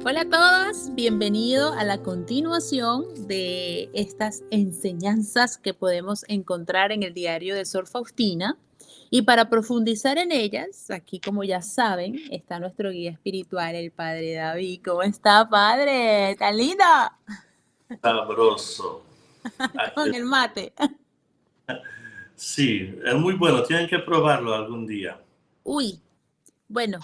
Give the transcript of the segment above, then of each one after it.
Hola a todos, bienvenido a la continuación de estas enseñanzas que podemos encontrar en el diario de Sor Faustina. Y para profundizar en ellas, aquí como ya saben, está nuestro guía espiritual, el Padre David. ¿Cómo está, Padre? ¿Tan lindo? Sabroso. Con el mate. Sí, es muy bueno, tienen que probarlo algún día. Uy, bueno,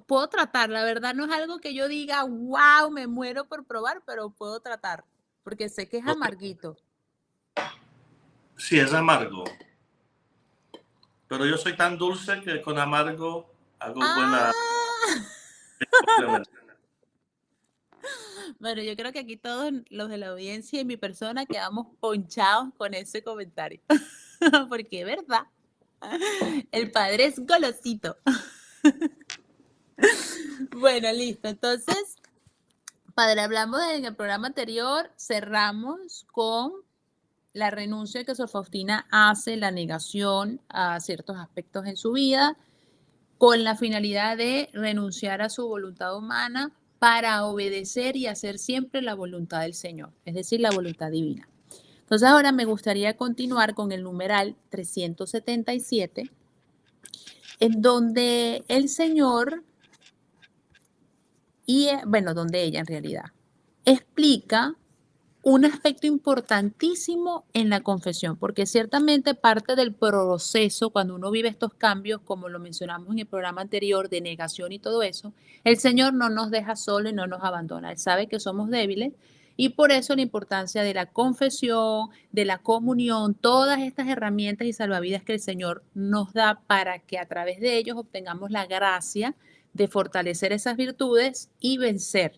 puedo tratar. La verdad no es algo que yo diga, wow, me muero por probar, pero puedo tratar, porque sé que es No sé, amarguito. sí, es amargo, pero yo soy tan dulce que con amargo hago buena ¡Ah! complemento. Bueno, yo creo que aquí todos los de la audiencia y mi persona quedamos ponchados con ese comentario, porque es verdad, el padre es golosito. Bueno, listo. Entonces, padre, hablamos en el programa anterior, cerramos con la renuncia que Sor Faustina hace, la negación a ciertos aspectos en su vida, con la finalidad de renunciar a su voluntad humana para obedecer y hacer siempre la voluntad del Señor, es decir, la voluntad divina. Entonces ahora me gustaría continuar con el numeral 377, en donde el Señor, bueno, donde ella en realidad, explica un aspecto importantísimo en la confesión, porque ciertamente parte del proceso cuando uno vive estos cambios, como lo mencionamos en el programa anterior, de negación y todo eso, el Señor no nos deja solo y no nos abandona. Él sabe que somos débiles y por eso la importancia de la confesión, de la comunión, todas estas herramientas y salvavidas que el Señor nos da para que a través de ellos obtengamos la gracia de fortalecer esas virtudes y vencer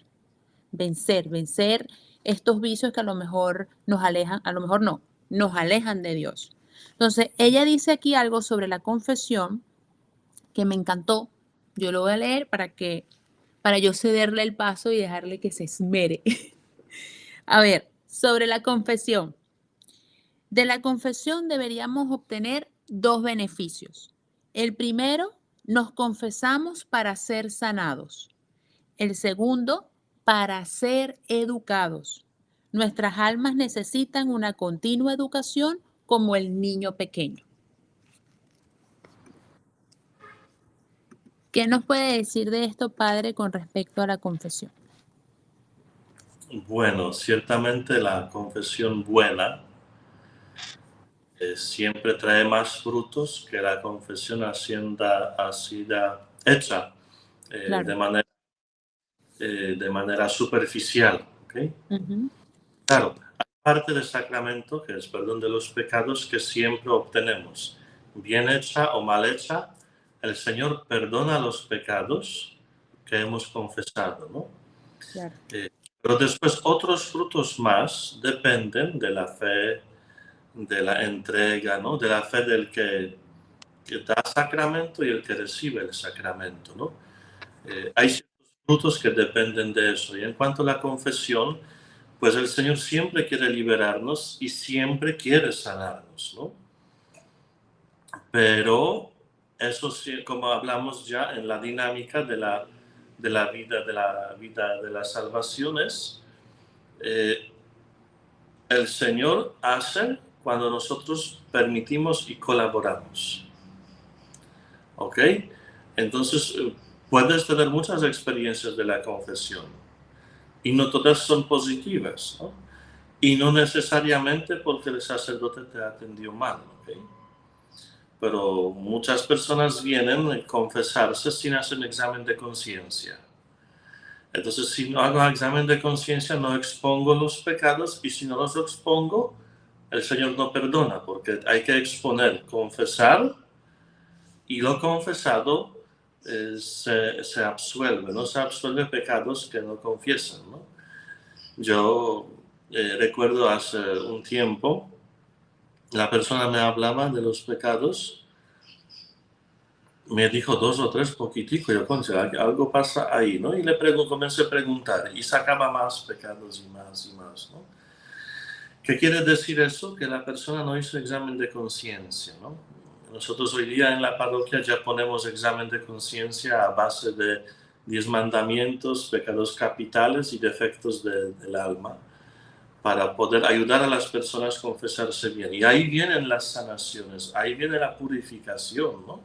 estos vicios que a lo mejor nos alejan, a lo mejor no, nos alejan de Dios. Entonces, ella dice aquí algo sobre la confesión que me encantó. Yo lo voy a leer para yo cederle el paso y dejarle que se esmere. A ver, sobre la confesión. De la confesión deberíamos obtener dos beneficios. El primero, nos confesamos para ser sanados. El segundo, para ser educados. Nuestras almas necesitan una continua educación como el niño pequeño. ¿Qué nos puede decir de esto, Padre, con respecto a la confesión? Bueno, ciertamente la confesión buena siempre trae más frutos que la confesión asida, hecha eh, Claro. de, manera, de manera superficial. ¿Okay? Ujú. Claro, hay parte del sacramento, que es perdón de los pecados, que siempre obtenemos. Bien hecha o mal hecha, el Señor perdona los pecados que hemos confesado, ¿no? Claro. Eh, pero después otros frutos más dependen de la fe, de la entrega, ¿no? De la fe del que da sacramento y el que recibe el sacramento, ¿no? Hay ciertos frutos que dependen de eso. Y en cuanto a la confesión, pues el Señor siempre quiere liberarnos y siempre quiere sanarnos, ¿no? Pero eso sí, como hablamos ya en la dinámica de la vida de las salvaciones, el Señor hace cuando nosotros permitimos y colaboramos. ¿Ok? Entonces, puedes tener muchas experiencias de la confesión y no todas son positivas, ¿no? Y no necesariamente porque el sacerdote te atendió mal, ¿ok? Pero muchas personas vienen a confesarse sin hacer un examen de conciencia. Entonces, si no hago examen de conciencia, no expongo los pecados y si no los expongo, el Señor no perdona, porque hay que exponer, confesar y lo confesado se absuelve, no se absuelve pecados que no confiesan, ¿no? Yo recuerdo hace un tiempo, la persona me hablaba de los pecados, me dijo dos o tres poquitico, yo pensé, algo pasa ahí, ¿no? Y comencé a preguntar y sacaba más pecados y más, ¿no? ¿Qué quiere decir eso? Que la persona no hizo examen de conciencia, ¿no? Nosotros hoy día en la parroquia ya ponemos examen de conciencia a base de 10 mandamientos, pecados capitales y defectos del alma, para poder ayudar a las personas a confesarse bien. Y ahí vienen las sanaciones, ahí viene la purificación, ¿no?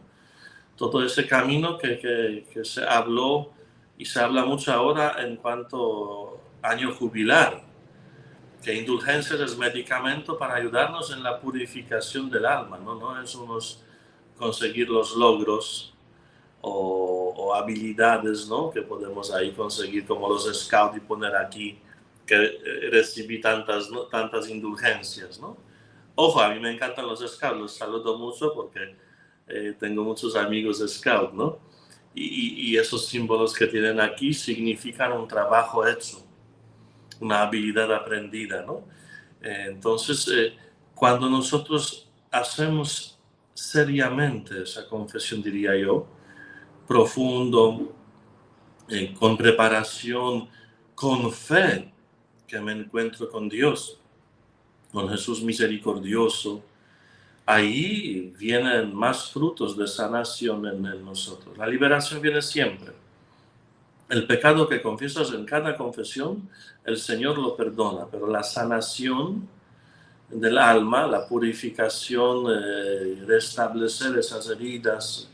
Todo ese camino que se habló y se habla mucho ahora en cuanto año jubilar, que indulgencia es medicamento para ayudarnos en la purificación del alma, ¿no? No es conseguir los logros o habilidades, ¿no? Que podemos ahí conseguir como los scouts y poner aquí que recibí tantas indulgencias, ¿no? Ojo, a mí me encantan los scouts, los saludo mucho porque tengo muchos amigos scouts, ¿no? Y esos símbolos que tienen aquí significan un trabajo hecho, una habilidad aprendida, ¿no? Entonces, cuando nosotros hacemos seriamente esa confesión, diría yo, profundo, con preparación, con fe, que me encuentro con Dios, con Jesús misericordioso, ahí vienen más frutos de sanación en nosotros. La liberación viene siempre. El pecado que confiesas en cada confesión, el Señor lo perdona, pero la sanación del alma, la purificación, restablecer esas heridas,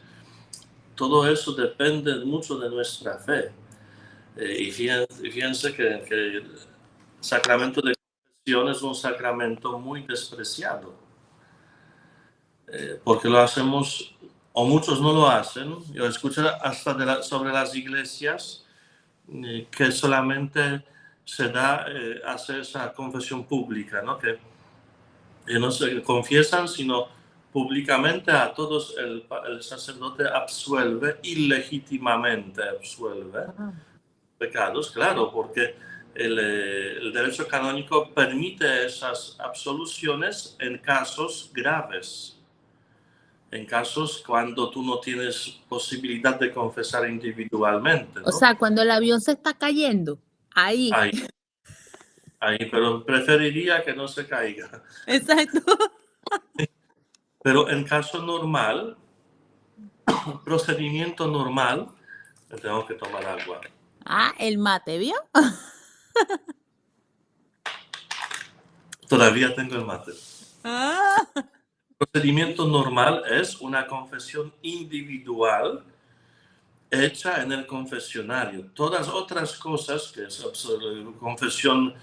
todo eso depende mucho de nuestra fe. Y fíjense que el sacramento de confesión es un sacramento muy despreciado, porque lo hacemos, o muchos no lo hacen. Yo escucho hasta sobre las iglesias que solamente se da, hace esa confesión pública, ¿no? Que no se confiesan, sino públicamente a todos el sacerdote absuelve, ilegítimamente absuelve pecados, claro, porque el derecho canónico permite esas absoluciones en casos graves, en casos cuando tú no tienes posibilidad de confesar individualmente, O ¿no? sea, cuando el avión se está cayendo, ahí. Ahí, pero preferiría que no se caiga. Exacto. Pero en caso normal, procedimiento normal, tengo que tomar agua. Ah, el mate, ¿vio? Todavía tengo el mate. Ah. Procedimiento normal es una confesión individual hecha en el confesionario. Todas otras cosas, que es confesión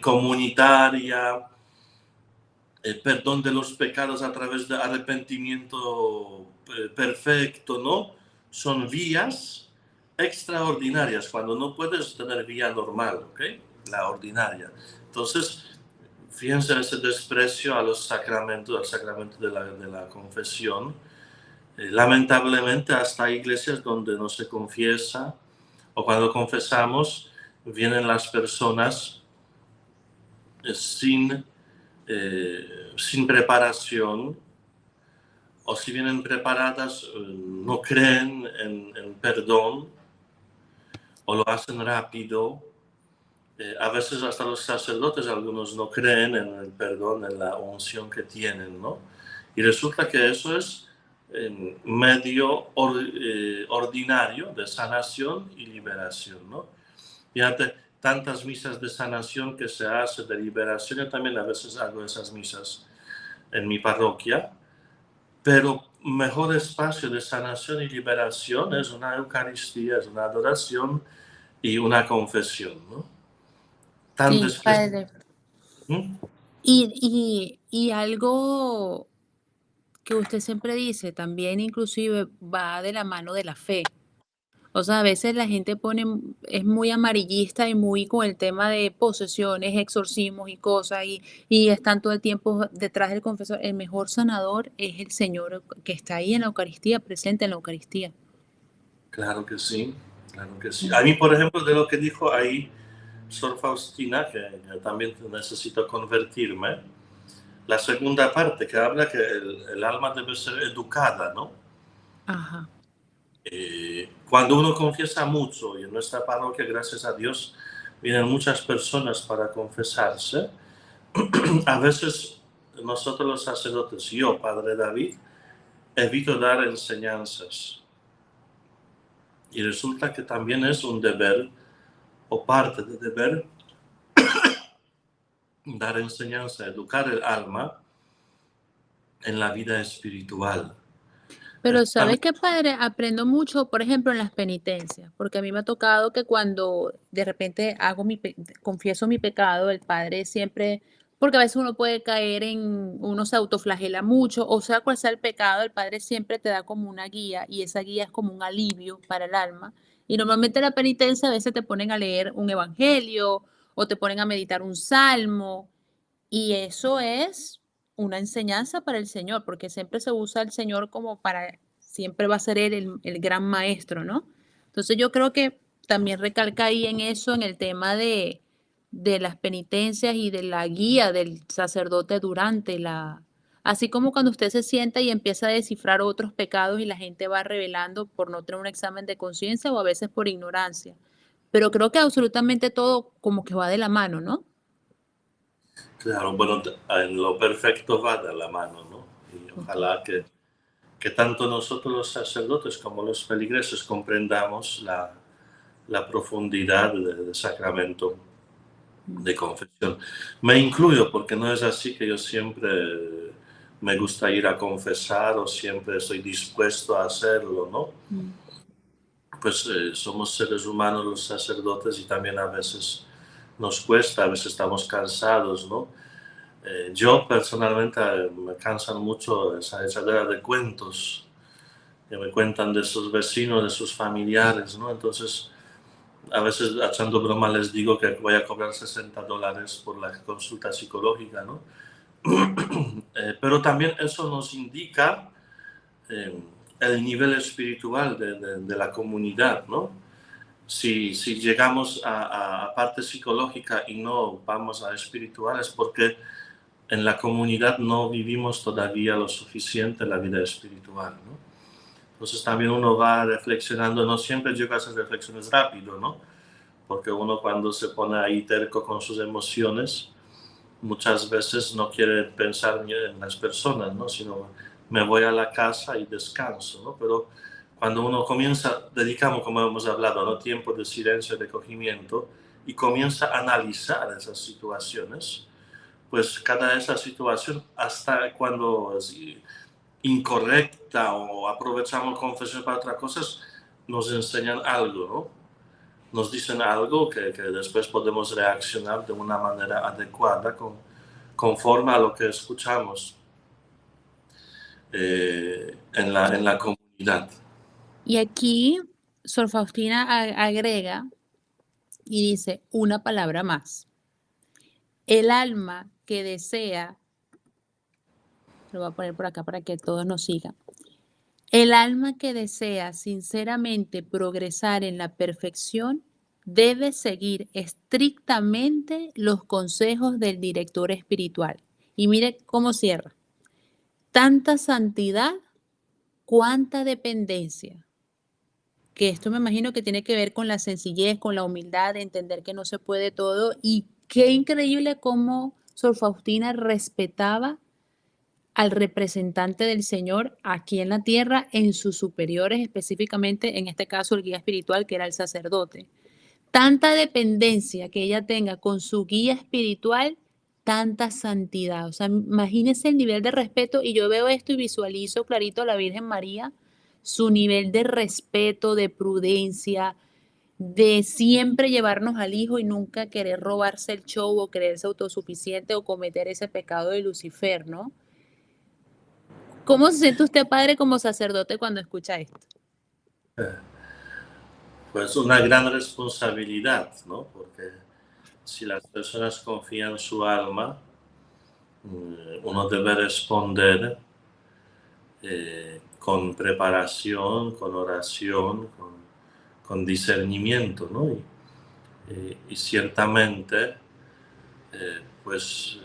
comunitaria, perdón de los pecados a través de arrepentimiento perfecto, ¿no? Son vías extraordinarias, cuando no puedes tener vía normal, ¿ok? La ordinaria. Entonces, fíjense ese desprecio a los sacramentos, al sacramento de la confesión. Lamentablemente, hasta hay iglesias donde no se confiesa, o cuando confesamos, vienen las personas sin preparación, o si vienen preparadas, no creen en perdón, o lo hacen rápido. A veces hasta los sacerdotes, algunos no creen en el perdón, en la unción que tienen, ¿no? Y resulta que eso es medio ordinario de sanación y liberación, ¿no? Fíjate, tantas misas de sanación que se hace, de liberación, yo también a veces hago esas misas en mi parroquia, pero mejor espacio de sanación y liberación es una Eucaristía, es una adoración y una confesión, ¿no? Tan Sí, despreciado. padre. Y algo que usted siempre dice, también inclusive va de la mano de la fe. O sea, a veces la gente es muy amarillista y muy con el tema de posesiones, exorcismos y cosas, y están todo el tiempo detrás del confesor. El mejor sanador es el Señor que está ahí en la Eucaristía, presente en la Eucaristía. Claro que sí, claro que sí. A mí, por ejemplo, de lo que dijo ahí Sor Faustina, que yo también necesito convertirme, la segunda parte que habla que el alma debe ser educada, ¿no? Ajá. Cuando uno confiesa mucho, y en nuestra parroquia, gracias a Dios, vienen muchas personas para confesarse, a veces nosotros los sacerdotes, yo, Padre David, evito dar enseñanzas. Y resulta que también es un deber o parte de deber dar enseñanza, educar el alma en la vida espiritual. Pero, Eso ¿sabes también, qué, padre? Aprendo mucho, por ejemplo, en las penitencias, porque a mí me ha tocado que cuando de repente confieso mi pecado, el padre siempre, porque a veces uno puede caer uno se autoflagela mucho, o sea, cual sea el pecado, el padre siempre te da como una guía y esa guía es como un alivio para el alma. Y normalmente en la penitencia a veces te ponen a leer un evangelio o te ponen a meditar un salmo y eso es una enseñanza para el Señor, porque siempre se usa el Señor como para, siempre va a ser Él el gran maestro, ¿no? Entonces yo creo que también recalca ahí en eso, en el tema de las penitencias y de la guía del sacerdote durante así como cuando usted se sienta y empieza a descifrar otros pecados y la gente va revelando por no tener un examen de conciencia o a veces por ignorancia. Pero creo que absolutamente todo como que va de la mano, ¿no? claro, bueno, en lo perfecto va de la mano, ¿no? Y Ok. ojalá que tanto nosotros los sacerdotes como los feligreses comprendamos la profundidad del sacramento Mm. de confesión. Me incluyo porque no es así que yo siempre me gusta ir a confesar o siempre estoy dispuesto a hacerlo, ¿no? Mm. Pues somos seres humanos los sacerdotes y también a veces nos cuesta, a veces estamos cansados, ¿no? Yo personalmente me cansan mucho esa echadera de cuentos que me cuentan de sus vecinos, de sus familiares, ¿no? Entonces, a veces echando broma les digo que voy a cobrar $60 por la consulta psicológica, ¿no? Pero también eso nos indica eh, el nivel espiritual de la comunidad, ¿no? Si llegamos a parte psicológica y no vamos a espiritual es porque en la comunidad no vivimos todavía lo suficiente la vida espiritual, ¿no? Entonces también uno va reflexionando, no siempre llega a hacer reflexiones rápido, ¿no? Porque uno cuando se pone ahí terco con sus emociones, muchas veces no quiere pensar ni en las personas, ¿no? Sino me voy a la casa y descanso, ¿no? Pero cuando uno comienza, dedicamos, como hemos hablado, ¿no? Tiempo de silencio, de recogimiento, y comienza a analizar esas situaciones, pues cada esa situación, hasta cuando es incorrecta o aprovechamos confesión para otras cosas, nos enseñan algo, ¿no? Nos dicen algo que después podemos reaccionar de una manera adecuada conforme a lo que escuchamos en la comunidad. Y aquí Sor Faustina agrega y dice una palabra más. El alma que desea, lo voy a poner por acá para que todos nos sigan. El alma que desea sinceramente progresar en la perfección debe seguir estrictamente los consejos del director espiritual. Y mire cómo cierra. Tanta santidad, cuánta dependencia. Que esto me imagino que tiene que ver con la sencillez, con la humildad, de entender que no se puede todo. Y qué increíble cómo Sor Faustina respetaba al representante del Señor aquí en la tierra, en sus superiores, específicamente en este caso el guía espiritual, que era el sacerdote. Tanta dependencia que ella tenga con su guía espiritual, tanta santidad. O sea, imagínense el nivel de respeto y yo veo esto y visualizo clarito a la Virgen María, su nivel de respeto, de prudencia, de siempre llevarnos al hijo y nunca querer robarse el show o creerse autosuficiente o cometer ese pecado de Lucifer, ¿no? ¿Cómo se siente usted, padre, como sacerdote cuando escucha esto? Pues una gran responsabilidad, ¿no? Porque si las personas confían en su alma, uno debe responder con preparación, con oración, con discernimiento, ¿no? Y ciertamente, pues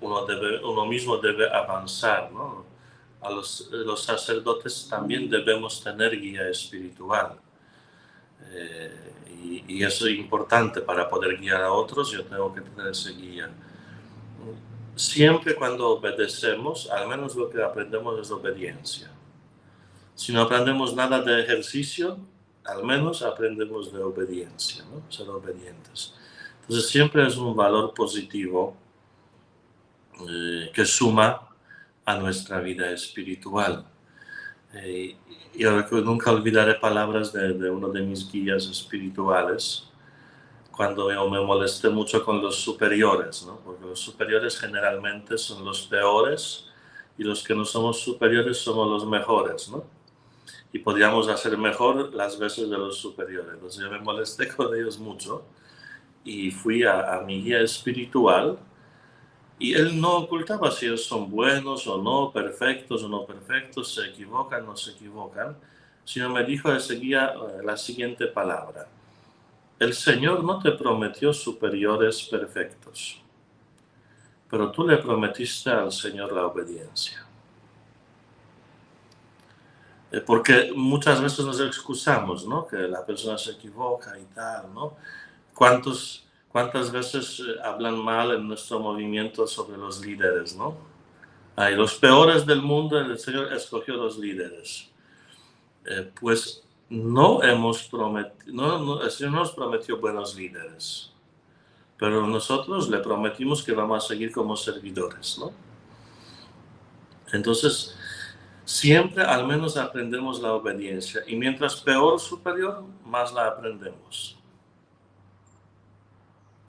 uno mismo debe avanzar, ¿no? Los sacerdotes también debemos tener guía espiritual. Y eso es importante para poder guiar a otros, yo tengo que tener ese guía. Siempre cuando obedecemos, al menos lo que aprendemos es obediencia. Si no aprendemos nada de ejercicio, al menos aprendemos de obediencia, ¿no? Ser obedientes. Entonces siempre es un valor positivo que suma a nuestra vida espiritual. Yo nunca olvidaré palabras de uno de mis guías espirituales cuando yo me molesté mucho con los superiores, ¿no? Porque los superiores generalmente son los peores y los que no somos superiores somos los mejores, ¿no? Y podríamos hacer mejor las veces de los superiores. Entonces yo me molesté con ellos mucho y fui a mi guía espiritual y él no ocultaba si ellos son buenos o no, perfectos o no perfectos, se equivocan o no se equivocan, sino me dijo ese guía la siguiente palabra: el Señor no te prometió superiores perfectos, pero tú le prometiste al Señor la obediencia. Porque muchas veces nos excusamos, ¿no? Que la persona se equivoca y tal, ¿no? ¿Cuántas veces hablan mal en nuestro movimiento sobre los líderes, ¿no? Ay, los peores del mundo, el Señor escogió los líderes. Pues no hemos prometido, el Señor nos prometió buenos líderes, pero nosotros le prometimos que vamos a seguir como servidores, ¿no? Entonces, siempre al menos aprendemos la obediencia, y mientras peor superior, más la aprendemos.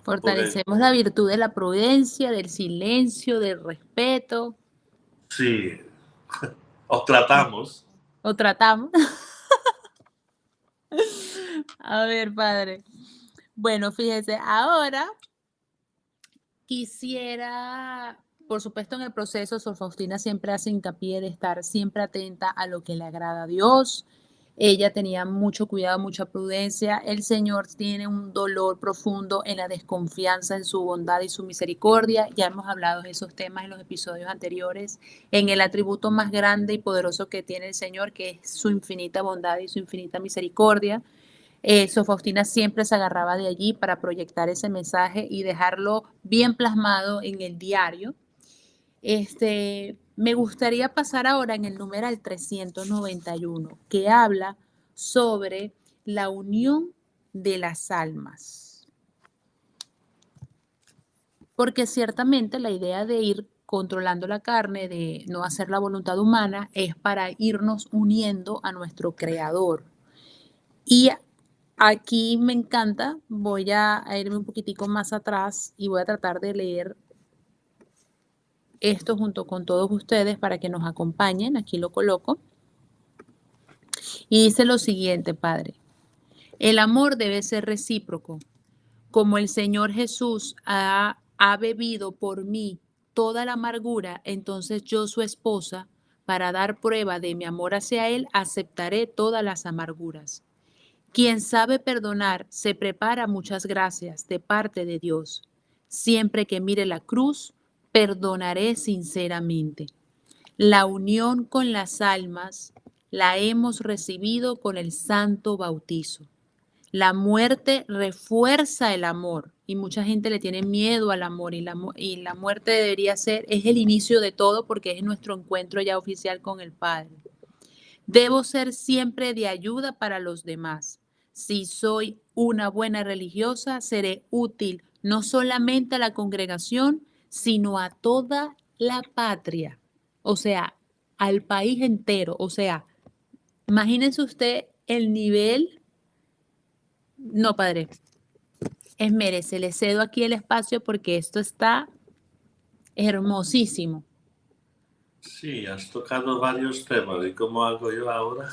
Porque Fortalecemos la virtud de la prudencia, del silencio, del respeto, sí, o tratamos. o tratamos. A ver, padre. Bueno, fíjese, ahora quisiera, por supuesto, en el proceso, Sor Faustina siempre hace hincapié de estar siempre atenta a lo que le agrada a Dios. Ella tenía mucho cuidado, mucha prudencia. El Señor tiene un dolor profundo en la desconfianza en su bondad y su misericordia. Ya hemos hablado de esos temas en los episodios anteriores. En el atributo más grande y poderoso que tiene el Señor, que es su infinita bondad y su infinita misericordia. Sor Faustina siempre se agarraba de allí para proyectar ese mensaje y dejarlo bien plasmado en el diario. Me gustaría pasar ahora en el numeral 391, que habla sobre la unión de las almas. Porque ciertamente la idea de ir controlando la carne, de no hacer la voluntad humana, es para irnos uniendo a nuestro Creador. Y aquí me encanta, voy a irme un poquitico más atrás y voy a tratar de leer esto junto con todos ustedes para que nos acompañen. Aquí lo coloco. Y dice lo siguiente, Padre. El amor debe ser recíproco. Como el Señor Jesús ha bebido por mí toda la amargura, entonces yo, su esposa, para dar prueba de mi amor hacia Él, aceptaré todas las amarguras. Quien sabe perdonar se prepara muchas gracias de parte de Dios. Siempre que mire la cruz, perdonaré sinceramente. La unión con las almas la hemos recibido con el santo bautizo. La muerte refuerza el amor y mucha gente le tiene miedo al amor y la muerte debería ser, es el inicio de todo porque es nuestro encuentro ya oficial con el Padre. Debo ser siempre de ayuda para los demás. Si soy una buena religiosa, seré útil no solamente a la congregación, sino a toda la patria, o sea, al país entero. O sea, imagínense usted el nivel. No, padre, esmérese, le cedo aquí el espacio porque esto está hermosísimo. Sí, has tocado varios temas. ¿Y cómo hago yo ahora?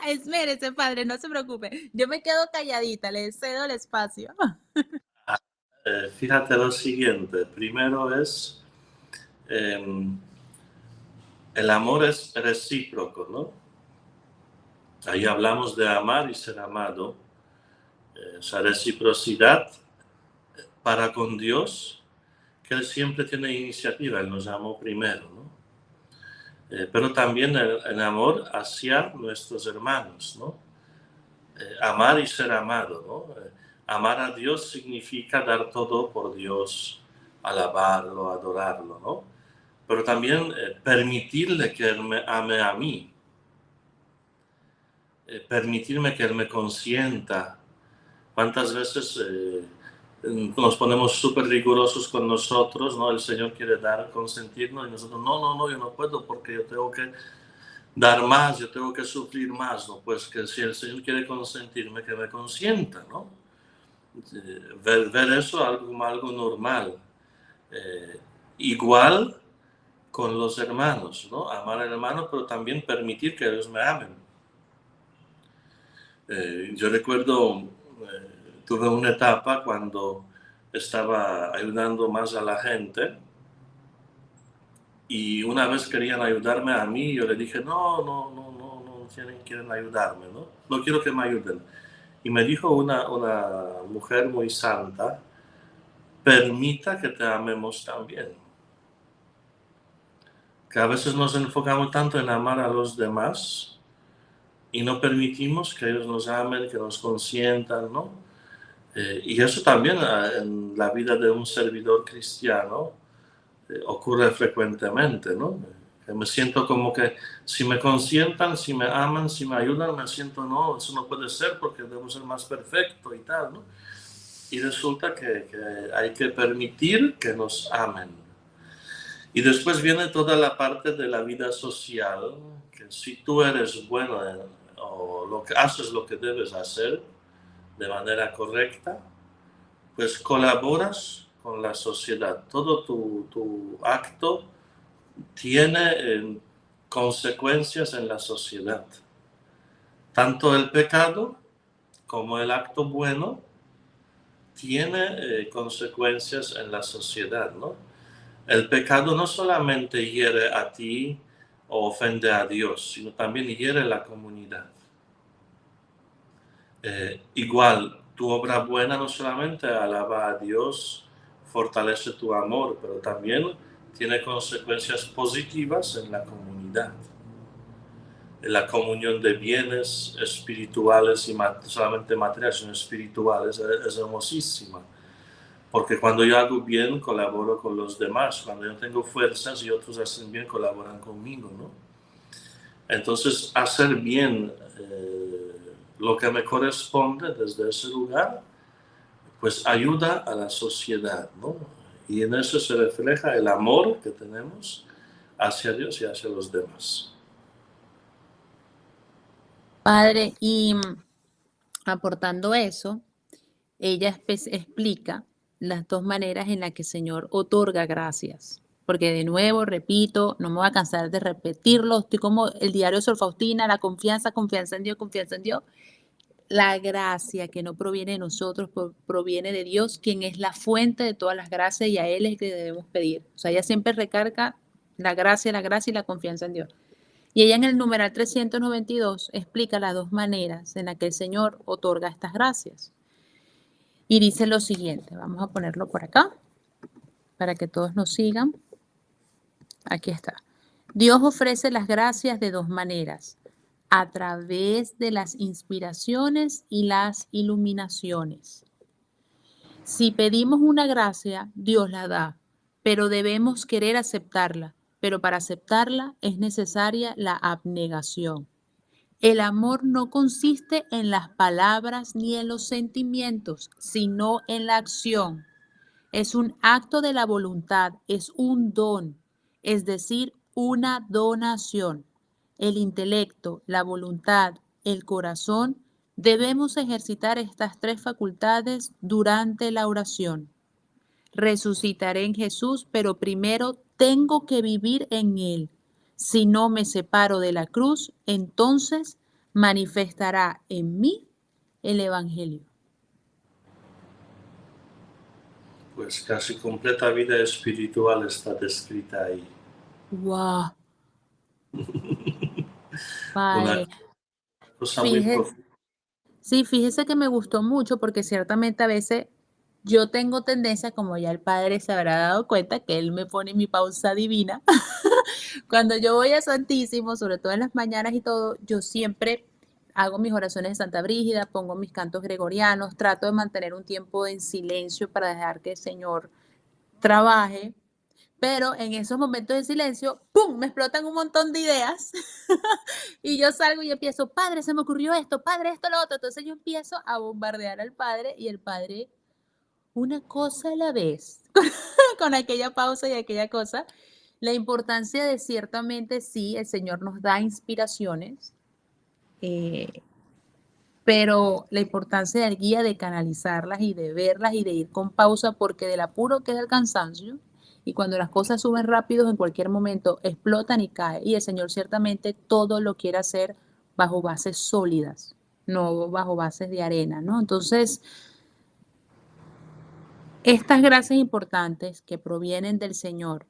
Esmérese, padre, no se preocupe. Yo me quedo calladita, le cedo el espacio. Fíjate lo siguiente. Primero es, em, el amor es recíproco, ¿no? Ahí hablamos de amar y ser amado. Esa reciprocidad para con Dios, que Él siempre tiene iniciativa, Él nos amó primero, ¿no? Pero también el amor hacia nuestros hermanos, ¿no? Amar y ser amado, ¿no? Amar a Dios significa dar todo por Dios, alabarlo, adorarlo, ¿no? Pero también permitirle que Él me ame a mí. permitirme que Él me consienta. ¿Cuántas veces nos ponemos súper rigurosos con nosotros, ¿no? El Señor quiere dar, consentirnos y nosotros, no, yo no puedo porque yo tengo que dar más, yo tengo que sufrir más, ¿no? Pues que si el Señor quiere consentirme, que me consienta, ¿no? Ver eso como algo normal. Igual con los hermanos, ¿no? Amar al hermano, pero también permitir que ellos me amen. Yo recuerdo, tuve una etapa cuando estaba ayudando más a la gente y una vez querían ayudarme a mí, yo le dije, no quieren ayudarme, ¿no? No quiero que me ayuden. Y me dijo una mujer muy santa, permita que te amemos también. Que a veces nos enfocamos tanto en amar a los demás y no permitimos que ellos nos amen, que nos consientan, ¿no? Y eso también en la vida de un servidor cristiano ocurre frecuentemente, ¿no? Que me siento como que si me consientan, si me aman, si me ayudan, me siento, no, eso no puede ser porque debo ser más perfecto y tal, ¿no? Y resulta que hay que permitir que nos amen. Y después viene toda la parte de la vida social, que si tú eres bueno o haces lo que debes hacer de manera correcta, pues colaboras con la sociedad. Todo tu acto tiene consecuencias en la sociedad. Tanto el pecado como el acto bueno tiene consecuencias en la sociedad, ¿no? El pecado no solamente hiere a ti o ofende a Dios, sino también hiere a la comunidad. Igual, tu obra buena no solamente alaba a Dios, fortalece tu amor, pero también tiene consecuencias positivas en la comunidad. La comunión de bienes espirituales y no solamente materiales, sino espirituales es hermosísima. Porque cuando yo hago bien, colaboro con los demás. Cuando yo tengo fuerzas y otros hacen bien, colaboran conmigo, ¿no? Entonces, hacer bien lo que me corresponde desde ese lugar, pues ayuda a la sociedad, ¿no? Y en eso se refleja el amor que tenemos hacia Dios y hacia los demás. Padre, y aportando eso, ella explica las dos maneras en las que el Señor otorga gracias. Porque de nuevo, repito, no me voy a cansar de repetirlo, estoy como el diario de Sor Faustina, la confianza, confianza en Dios, confianza en Dios. La gracia que no proviene de nosotros, proviene de Dios, quien es la fuente de todas las gracias y a Él es que debemos pedir. O sea, ella siempre recarga la gracia y la confianza en Dios. Y ella en el numeral 392 explica las dos maneras en las que el Señor otorga estas gracias. Y dice lo siguiente, vamos a ponerlo por acá para que todos nos sigan. Aquí está. Dios ofrece las gracias de dos maneras, a través de las inspiraciones y las iluminaciones. Si pedimos una gracia, Dios la da, pero debemos querer aceptarla. Pero para aceptarla es necesaria la abnegación. El amor no consiste en las palabras ni en los sentimientos, sino en la acción. Es un acto de la voluntad, es un don, es decir, una donación. El intelecto, la voluntad, el corazón, debemos ejercitar estas tres facultades durante la oración. Resucitaré en Jesús, pero primero tengo que vivir en Él. Si no me separo de la cruz, entonces manifestará en mí el Evangelio. Pues casi completa vida espiritual está descrita ahí. ¡Wow! Una Padre, cosa muy fíjese, profunda. sí, fíjese que me gustó mucho porque ciertamente a veces yo tengo tendencia, como ya el Padre se habrá dado cuenta, que Él me pone mi pausa divina. Cuando yo voy a Santísimo, sobre todo en las mañanas y todo, yo siempre hago mis oraciones de Santa Brígida, pongo mis cantos gregorianos, trato de mantener un tiempo en silencio para dejar que el Señor trabaje, Pero en esos momentos de silencio, ¡pum!, me explotan un montón de ideas y yo salgo y empiezo, padre, se me ocurrió esto, padre, esto, lo otro. Entonces yo empiezo a bombardear al padre y el padre, una cosa a la vez, con aquella pausa y aquella cosa. La importancia de ciertamente sí, el Señor nos da inspiraciones, eh, pero la importancia del guía de canalizarlas y de verlas y de ir con pausa, porque del apuro queda el cansancio, y cuando las cosas suben rápido, en cualquier momento explotan y caen. Y el Señor ciertamente todo lo quiere hacer bajo bases sólidas, no bajo bases de arena, ¿no? Entonces, estas gracias importantes que provienen del Señor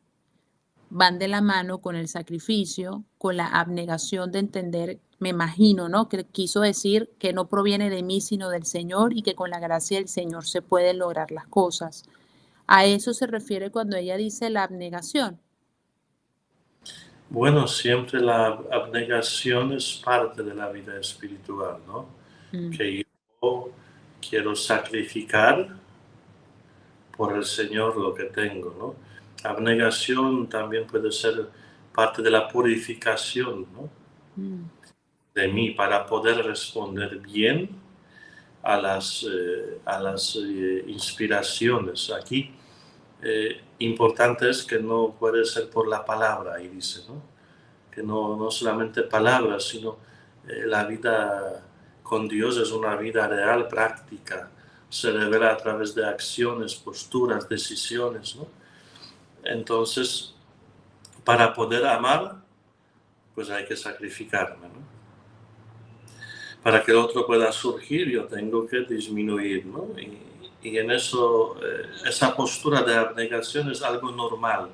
van de la mano con el sacrificio, con la abnegación de entender, me imagino, ¿no? Que quiso decir que no proviene de mí, sino del Señor y que con la gracia del Señor se pueden lograr las cosas. A eso se refiere cuando ella dice la abnegación. Bueno, siempre la abnegación es parte de la vida espiritual, ¿no? Mm, Que yo quiero sacrificar por el Señor lo que tengo, ¿no? Abnegación también puede ser parte de la purificación, ¿no? mm, De mí para poder responder bien a las inspiraciones. Aquí importante es que no puede ser por la palabra, ahí dice, ¿no? Que no solamente palabras, sino la vida con Dios es una vida real, práctica, se revela a través de acciones, posturas, decisiones, ¿no? Entonces, para poder amar, pues hay que sacrificarme, ¿no? Para que el otro pueda surgir, yo tengo que disminuir, ¿no? Y en eso, esa postura de abnegación es algo normal.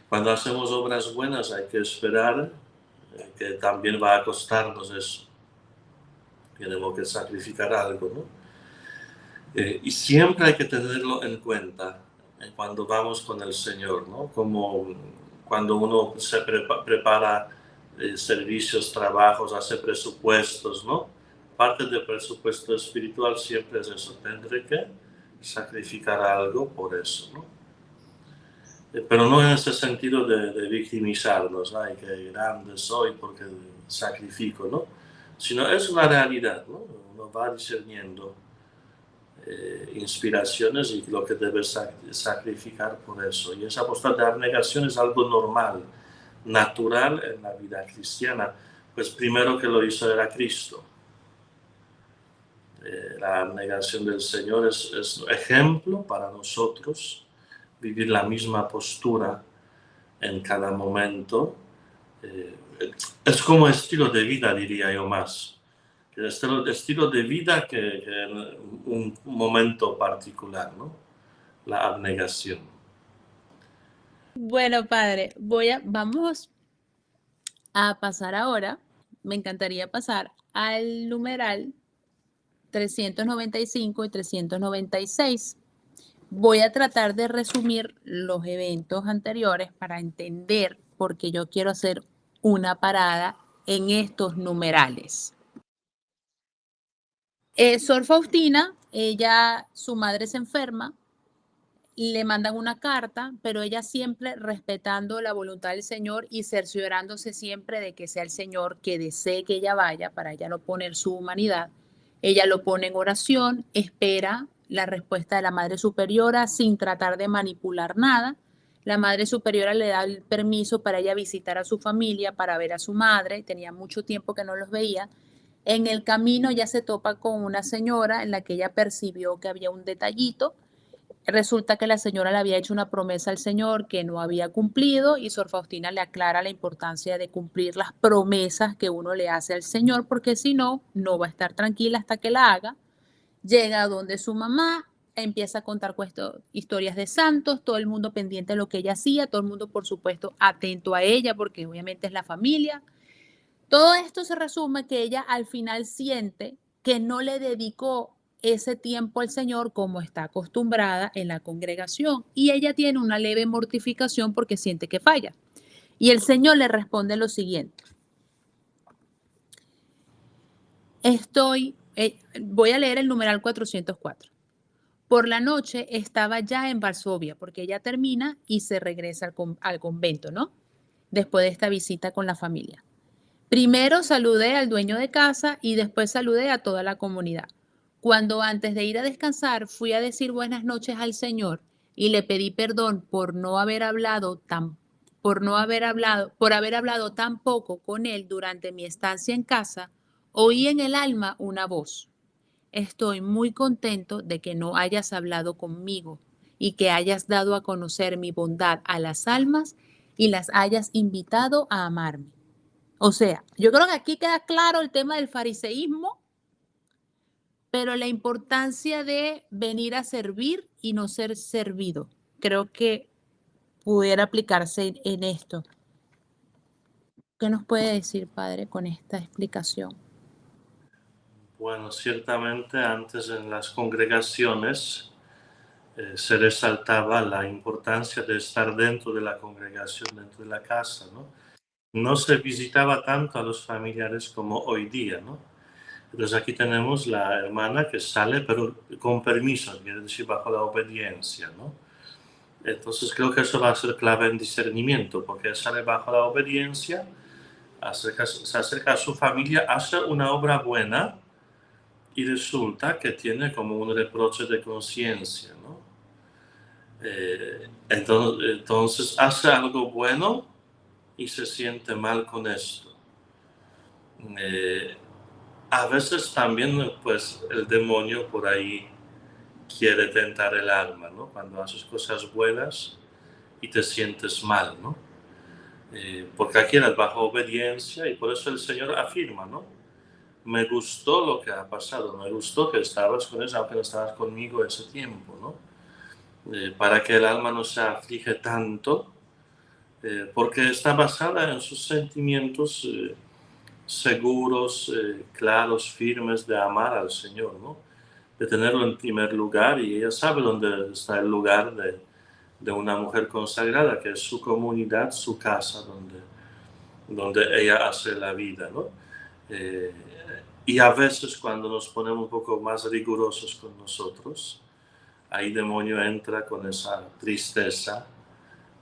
Cuando hacemos obras buenas hay que esperar que también va a costarnos eso. Tenemos que sacrificar algo, ¿no? Y siempre hay que tenerlo en cuenta cuando vamos con el Señor, ¿no? Como cuando uno se prepara servicios, trabajos, hace presupuestos, ¿no? Parte del presupuesto espiritual siempre es eso, tendré que sacrificar algo por eso, ¿no? Pero no en ese sentido de victimizarnos, ay, qué grande soy porque sacrifico, ¿no? Sino es una realidad, ¿no? Uno va discerniendo inspiraciones y lo que debe sacrificar por eso. Y esa postura de abnegación es algo normal, natural en la vida cristiana, pues primero que lo hizo era Cristo. La abnegación del Señor es ejemplo para nosotros, vivir la misma postura en cada momento. Eh, es como estilo de vida, diría yo más. El estilo de vida que en un momento particular, ¿no? La abnegación. Bueno, padre, vamos a pasar ahora, me encantaría pasar al numeral 395 y 396. Voy a tratar de resumir los eventos anteriores para entender por qué yo quiero hacer una parada en estos numerales. Sor Faustina, su madre se enferma, le mandan una carta, pero ella siempre respetando la voluntad del Señor y cerciorándose siempre de que sea el Señor que desee que ella vaya, para ella no poner su humanidad. Ella lo pone en oración, espera la respuesta de la Madre Superiora sin tratar de manipular nada. La Madre Superiora le da el permiso para ella visitar a su familia, para ver a su madre, tenía mucho tiempo que no los veía. En el camino ya se topa con una señora en la que ella percibió que había un detallito. Resulta que la señora le había hecho una promesa al Señor que no había cumplido y Sor Faustina le aclara la importancia de cumplir las promesas que uno le hace al Señor, porque si no, no va a estar tranquila hasta que la haga. Llega a donde su mamá, empieza a contar historias de santos, todo el mundo pendiente de lo que ella hacía, todo el mundo, por supuesto, atento a ella, porque obviamente es la familia. Todo esto se resume que ella al final siente que no le dedicó ese tiempo al Señor como está acostumbrada en la congregación y ella tiene una leve mortificación porque siente que falla. Y el Señor le responde lo siguiente. Voy a leer el numeral 404. Por la noche estaba ya en Varsovia, porque ella termina y se regresa al convento, ¿no? Después de esta visita con la familia. Primero saludé al dueño de casa y después saludé a toda la comunidad. Cuando antes de ir a descansar fui a decir buenas noches al Señor y le pedí perdón por haber hablado tan poco con él durante mi estancia en casa, oí en el alma una voz. Estoy muy contento de que no hayas hablado conmigo y que hayas dado a conocer mi bondad a las almas y las hayas invitado a amarme. O sea, yo creo que aquí queda claro el tema del fariseísmo, pero la importancia de venir a servir y no ser servido. Creo que pudiera aplicarse en esto. ¿Qué nos puede decir, Padre, con esta explicación? Bueno, ciertamente antes en las congregaciones se resaltaba la importancia de estar dentro de la congregación, dentro de la casa, ¿no? No se visitaba tanto a los familiares como hoy día, ¿no? Entonces aquí tenemos la hermana que sale, pero con permiso, quiere decir bajo la obediencia, ¿no? Entonces creo que eso va a ser clave en discernimiento, porque sale bajo la obediencia, se acerca a su familia, hace una obra buena y resulta que tiene como un reproche de conciencia, ¿no? Entonces hace algo bueno y se siente mal con esto. Eh, a veces también pues el demonio por ahí quiere tentar el alma, ¿no? Cuando haces cosas buenas y te sientes mal, ¿no? Porque aquí eras bajo obediencia y por eso el Señor afirma, ¿no? Me gustó lo que ha pasado, me gustó que estabas con eso, aunque no estabas conmigo ese tiempo, ¿no? Para que el alma no se aflige tanto, porque está basada en sus sentimientos seguros, claros, firmes de amar al Señor, ¿no? De tenerlo en primer lugar, y ella sabe dónde está el lugar de una mujer consagrada, que es su comunidad, su casa, donde ella hace la vida, ¿no? Eh, y a veces cuando nos ponemos un poco más rigurosos con nosotros, ahí demonio entra con esa tristeza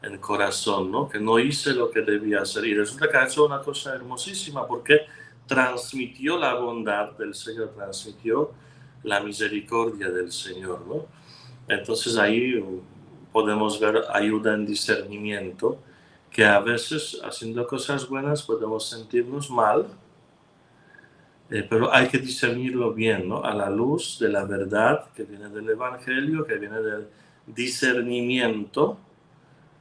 en el corazón, ¿no? Que no hice lo que debía hacer. Y resulta que ha hecho una cosa hermosísima porque transmitió la bondad del Señor, transmitió la misericordia del Señor, ¿no? Entonces ahí podemos ver ayuda en discernimiento, que a veces haciendo cosas buenas podemos sentirnos mal, pero hay que discernirlo bien, ¿no? A la luz de la verdad que viene del Evangelio, que viene del discernimiento,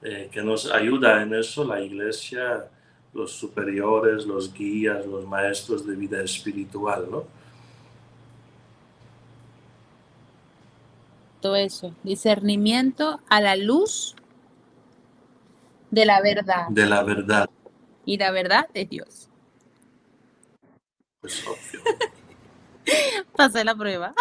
que nos ayuda en eso la Iglesia, los superiores, los guías, los maestros de vida espiritual, ¿no? Todo eso, discernimiento a la luz de la verdad. De la verdad, Y la verdad es Dios. pues obvio. Pasé la prueba.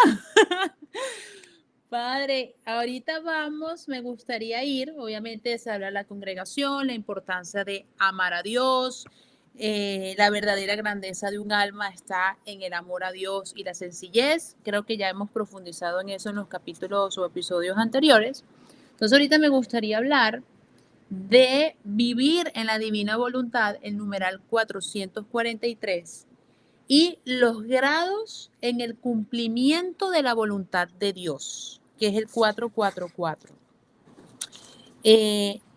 Padre, ahorita vamos, me gustaría ir, obviamente se habla de la congregación, la importancia de amar a Dios, la verdadera grandeza de un alma está en el amor a Dios y la sencillez. Creo que ya hemos profundizado en eso en los capítulos o episodios anteriores. Entonces ahorita me gustaría hablar de vivir en la divina voluntad, el numeral 443, y los grados en el cumplimiento de la voluntad de Dios, que es el 444.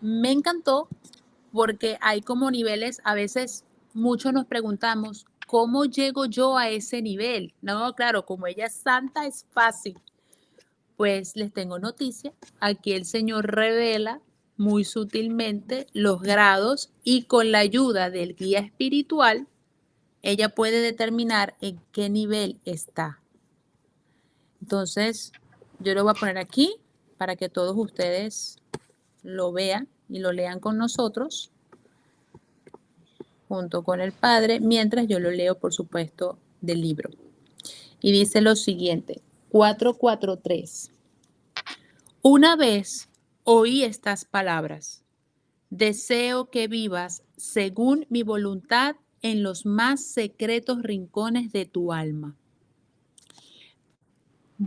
Me encantó porque hay como niveles, a veces muchos nos preguntamos, ¿cómo llego yo a ese nivel? No, claro, como ella es santa es fácil. Pues les tengo noticia, aquí el Señor revela muy sutilmente los grados y con la ayuda del guía espiritual, ella puede determinar en qué nivel está. Entonces, yo lo voy a poner aquí para que todos ustedes lo vean y lo lean con nosotros, junto con el Padre, mientras yo lo leo, por supuesto, del libro. Y dice lo siguiente, 443. Una vez oí estas palabras: deseo que vivas según mi voluntad en los más secretos rincones de tu alma.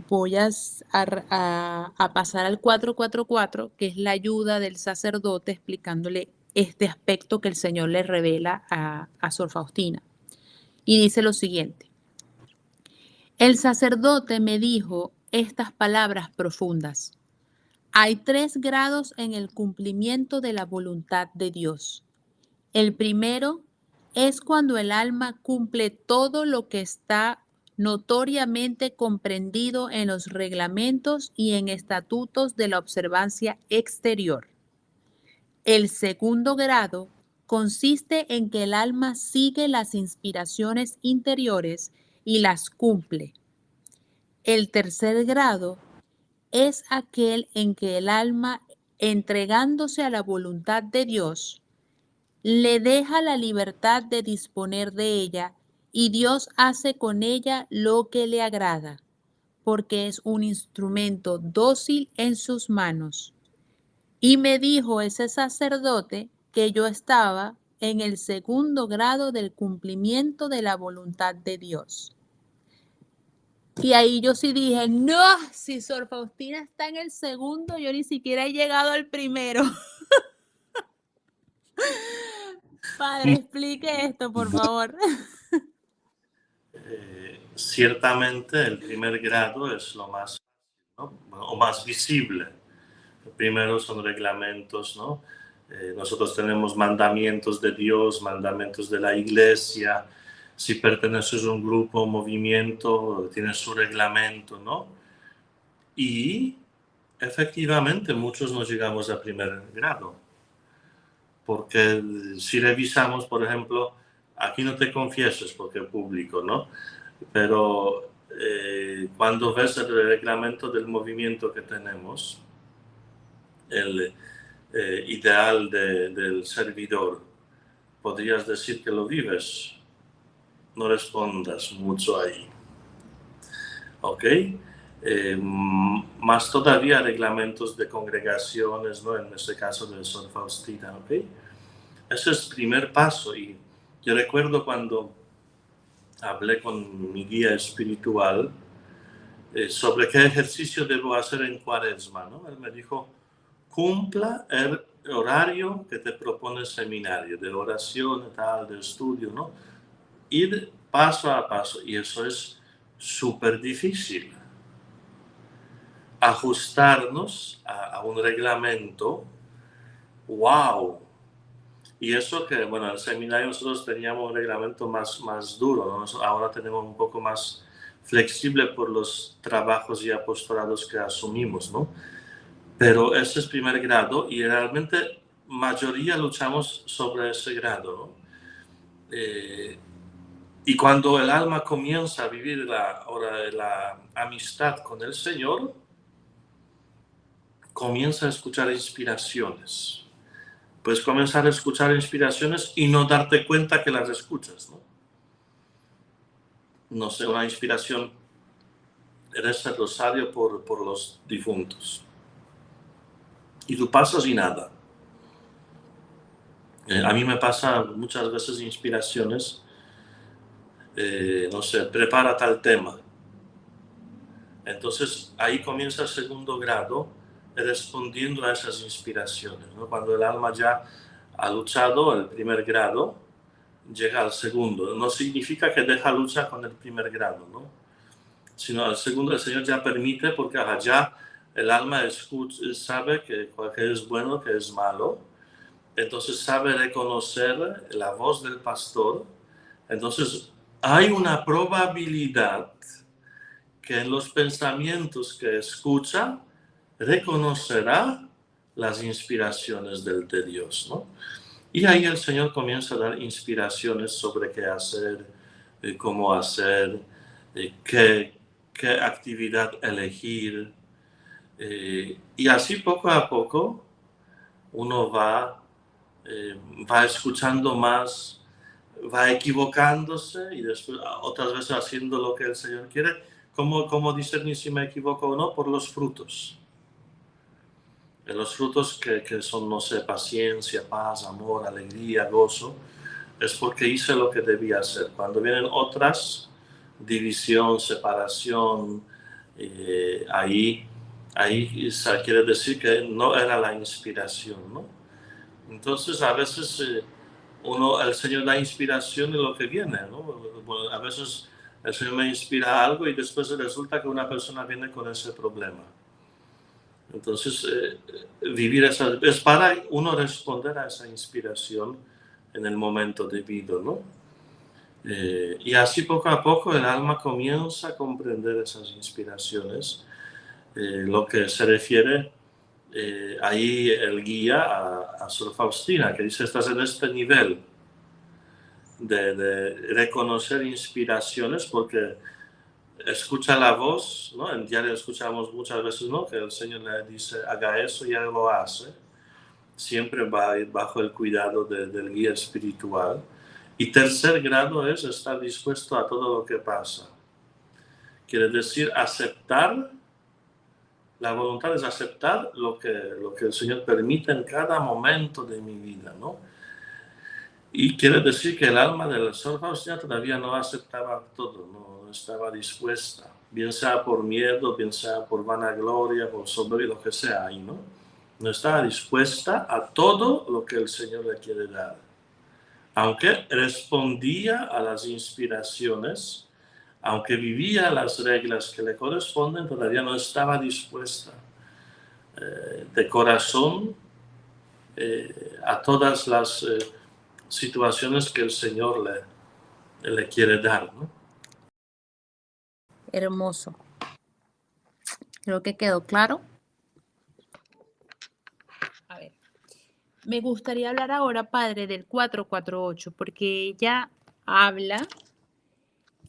voy a pasar al 444, que es la ayuda del sacerdote explicándole este aspecto que el Señor le revela a Sor Faustina. Y dice lo siguiente: el sacerdote me dijo estas palabras profundas. Hay 3 grados en el cumplimiento de la voluntad de Dios. El primero es cuando el alma cumple todo lo que está notoriamente comprendido en los reglamentos y en estatutos de la observancia exterior. El segundo grado consiste en que el alma sigue las inspiraciones interiores y las cumple. El tercer grado es aquel en que el alma, entregándose a la voluntad de Dios, le deja la libertad de disponer de ella y Dios hace con ella lo que le agrada, porque es un instrumento dócil en sus manos. Y me dijo ese sacerdote que yo estaba en el segundo grado del cumplimiento de la voluntad de Dios. Y ahí yo sí dije, no, si Sor Faustina está en el segundo, yo ni siquiera he llegado al primero. Padre, explique esto, por favor. Ciertamente el primer grado es lo más, ¿no? O más visible. Primero son reglamentos, ¿no? Nosotros tenemos mandamientos de Dios, mandamientos de la iglesia. Si perteneces a un grupo, movimiento, tienes su reglamento, ¿no? Y efectivamente muchos no llegamos al primer grado. Porque si revisamos, por ejemplo, aquí no te confieses porque es público, ¿no? Pero cuando ves el reglamento del movimiento que tenemos, el ideal del servidor, podrías decir que lo vives. No respondas mucho ahí. ¿Ok? Más todavía reglamentos de congregaciones, ¿no? En este caso de Sor Faustina. ¿Ok? Ese es el primer paso. Y yo recuerdo cuando hablé con mi guía espiritual sobre qué ejercicio debo hacer en Cuaresma, ¿no? Él me dijo, cumpla el horario que te propone el seminario, de oración, tal, de estudio, ¿no? Ir paso a paso, y eso es súper difícil. Ajustarnos a un reglamento, wow. Y eso que, bueno, en el seminario nosotros teníamos un reglamento más duro, ¿no? Ahora tenemos un poco más flexible por los trabajos y apostolados que asumimos, ¿no? Pero ese es primer grado y realmente mayoría luchamos sobre ese grado, ¿no? Y cuando el alma comienza a vivir la hora de la amistad con el Señor, comienza a escuchar inspiraciones. Puedes comenzar a escuchar inspiraciones y no darte cuenta que las escuchas, ¿no? No sé, una inspiración, eres el rosario por los difuntos. Y tú pasas y nada. A mí me pasa muchas veces inspiraciones, no sé, prepara tal tema. Entonces ahí comienza el segundo grado, respondiendo a esas inspiraciones, ¿no? Cuando el alma ya ha luchado el primer grado, llega al segundo. No significa que deja lucha con el primer grado, ¿no? Sino al segundo el Señor ya permite, porque ya el alma sabe que es bueno, que es malo. Entonces sabe reconocer la voz del pastor. Entonces hay una probabilidad que en los pensamientos que escucha reconocerá las inspiraciones de Dios, ¿no? Y ahí el Señor comienza a dar inspiraciones sobre qué hacer, cómo hacer, qué actividad elegir. Y así poco a poco uno va escuchando más, va equivocándose y después otras veces haciendo lo que el Señor quiere. ¿Cómo discernir si me equivoco o no? Por los frutos. Los frutos que son, no sé, paciencia, paz, amor, alegría, gozo, es porque hice lo que debía hacer. Cuando vienen otras, división, separación, ahí quiere decir que no era la inspiración, ¿no? Entonces, a veces el Señor da inspiración en lo que viene, ¿no? Bueno, a veces el Señor me inspira algo y después resulta que una persona viene con ese problema. Entonces, vivir es para uno responder a esa inspiración en el momento debido, ¿no? Y así poco a poco el alma comienza a comprender esas inspiraciones, lo que se refiere ahí el guía a Sor Faustina, que dice: estás en este nivel de reconocer inspiraciones porque escucha la voz, ¿no? En diario escuchamos muchas veces, ¿no?, que el Señor le dice: haga eso, y él lo hace. Siempre va bajo el cuidado del guía espiritual. Y tercer grado es estar dispuesto a todo lo que pasa. Quiere decir aceptar. La voluntad es aceptar lo que el Señor permite en cada momento de mi vida, ¿no? Y quiere decir que el alma del Sor Faustina todavía no aceptaba todo, no estaba dispuesta, bien sea por miedo, bien sea por vanagloria, por soberbia, lo que sea ahí, ¿no? No estaba dispuesta a todo lo que el Señor le quiere dar. Aunque respondía a las inspiraciones, aunque vivía las reglas que le corresponden, todavía no estaba dispuesta de corazón a todas las situaciones que el Señor le quiere dar, ¿no? Hermoso. Creo que quedó claro. A ver, me gustaría hablar ahora, padre, del 448, porque ella habla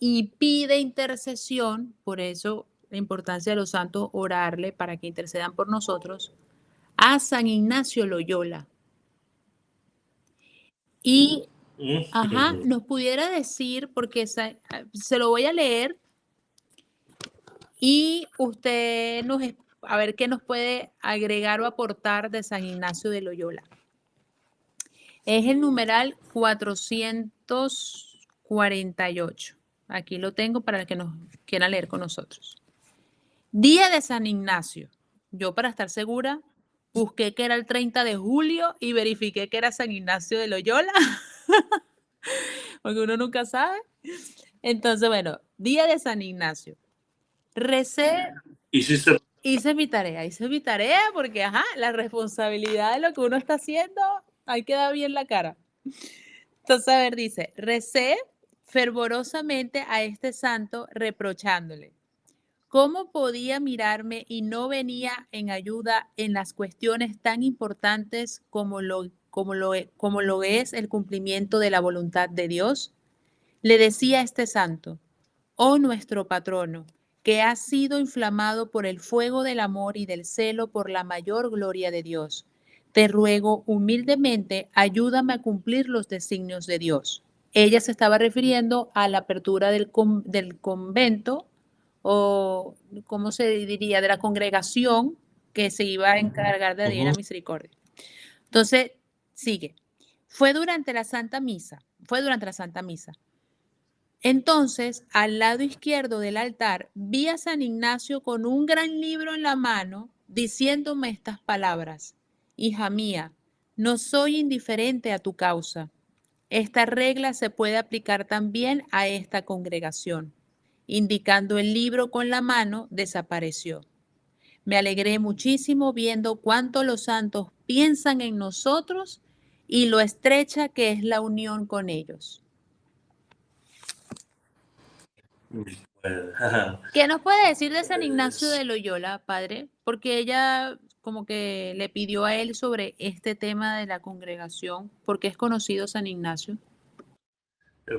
y pide intercesión, por eso la importancia de los santos, orarle para que intercedan por nosotros, a San Ignacio Loyola. Y, nos pudiera decir, porque se lo voy a leer y usted a ver qué nos puede agregar o aportar de San Ignacio de Loyola. Es el numeral 448. Aquí lo tengo para el que nos quiera leer con nosotros. Día de San Ignacio. Yo, para estar segura, busqué que era el 30 de julio y verifiqué que era San Ignacio de Loyola, porque uno nunca sabe. Entonces, bueno, día de San Ignacio. Recé. Hice mi tarea porque, la responsabilidad de lo que uno está haciendo, hay que dar bien la cara. Entonces, a ver, dice: recé fervorosamente a este santo reprochándole cómo podía mirarme y no venía en ayuda en las cuestiones tan importantes como lo es el cumplimiento de la voluntad de Dios. Le decía a este santo: oh nuestro patrono, que has sido inflamado por el fuego del amor y del celo por la mayor gloria de Dios, te ruego humildemente, ayúdame a cumplir los designios de Dios. Ella se estaba refiriendo a la apertura del convento, o, ¿cómo se diría?, de la congregación que se iba a encargar de Divina Misericordia. Entonces, sigue. Fue durante la Santa Misa. Entonces, al lado izquierdo del altar, vi a San Ignacio con un gran libro en la mano, diciéndome estas palabras: hija mía, no soy indiferente a tu causa. Esta regla se puede aplicar también a esta congregación. Indicando el libro con la mano, desapareció. Me alegré muchísimo viendo cuánto los santos piensan en nosotros y lo estrecha que es la unión con ellos. ¿Qué nos puede decir de San Ignacio de Loyola, padre? Porque ella como que le pidió a él sobre este tema de la congregación. ¿Por qué es conocido San Ignacio?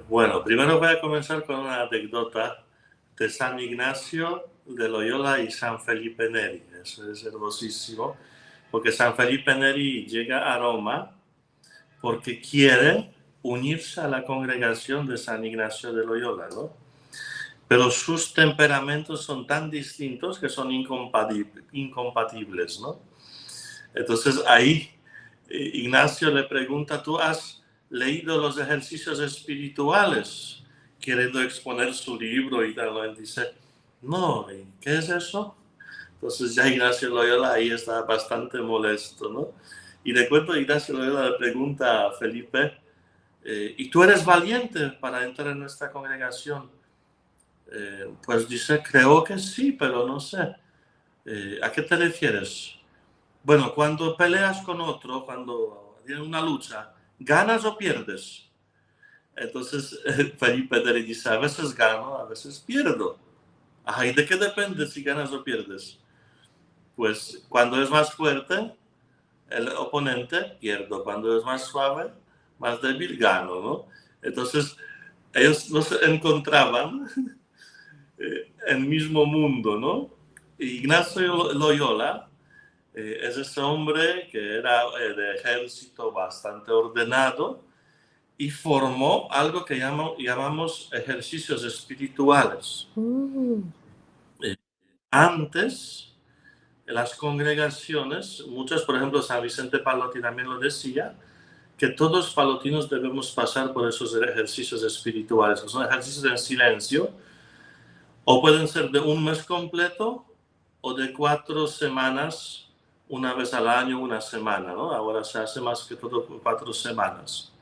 Bueno, primero voy a comenzar con una anécdota de San Ignacio de Loyola y San Felipe Neri. Eso es hermosísimo, porque San Felipe Neri llega a Roma porque quiere unirse a la congregación de San Ignacio de Loyola, ¿no? Pero sus temperamentos son tan distintos que son incompatibles, ¿no? Entonces ahí Ignacio le pregunta: ¿tú has leído los ejercicios espirituales? Queriendo exponer su libro y tal, ¿no? Él dice: No, ¿y qué es eso? Entonces ya Ignacio Loyola ahí está bastante molesto, ¿no? Y de cuento Ignacio Loyola le pregunta a Felipe, ¿y tú eres valiente para entrar en nuestra congregación? Pues dice, creo que sí, pero no sé. ¿A qué te refieres? Bueno, cuando peleas con otro, cuando tienes una lucha, ¿ganas o pierdes? Entonces Felipe le dice, a veces gano, a veces pierdo. Ajá, ¿y de qué depende si ganas o pierdes? Pues cuando es más fuerte, el oponente pierdo. Cuando es más suave, más débil, gano, ¿no? Entonces, ellos no se encontraban en el mismo mundo, ¿no? Ignacio Loyola es ese hombre que era de ejército bastante ordenado y formó algo que llamamos ejercicios espirituales. Eh, Antes, en las congregaciones, muchas, por ejemplo, San Vicente Pallotti también lo decía, que todos los palotinos debemos pasar por esos ejercicios espirituales, que son ejercicios en silencio, o pueden ser de un mes completo o de 4 semanas, una vez al año, una semana, ¿no? Ahora se hace más que todo 4 semanas,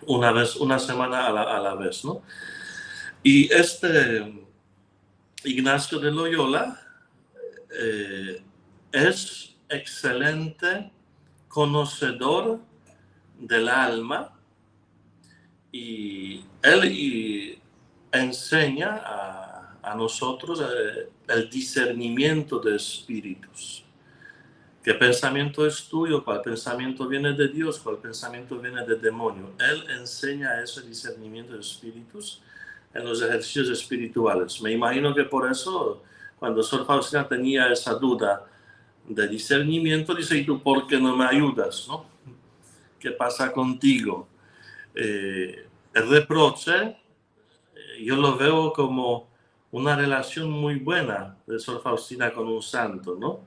una semana a la vez, ¿no? Y Ignacio de Loyola es excelente conocedor del alma y él enseña a nosotros el discernimiento de espíritus. ¿Qué pensamiento es tuyo? ¿Cuál pensamiento viene de Dios? ¿Cuál pensamiento viene del demonio? Él enseña ese discernimiento de espíritus en los ejercicios espirituales. Me imagino que por eso, cuando Sor Faustina tenía esa duda de discernimiento, dice, ¿y tú por qué no me ayudas? ¿No? ¿Qué pasa contigo? El reproche, yo lo veo como una relación muy buena de Sor Faustina con un santo, ¿no?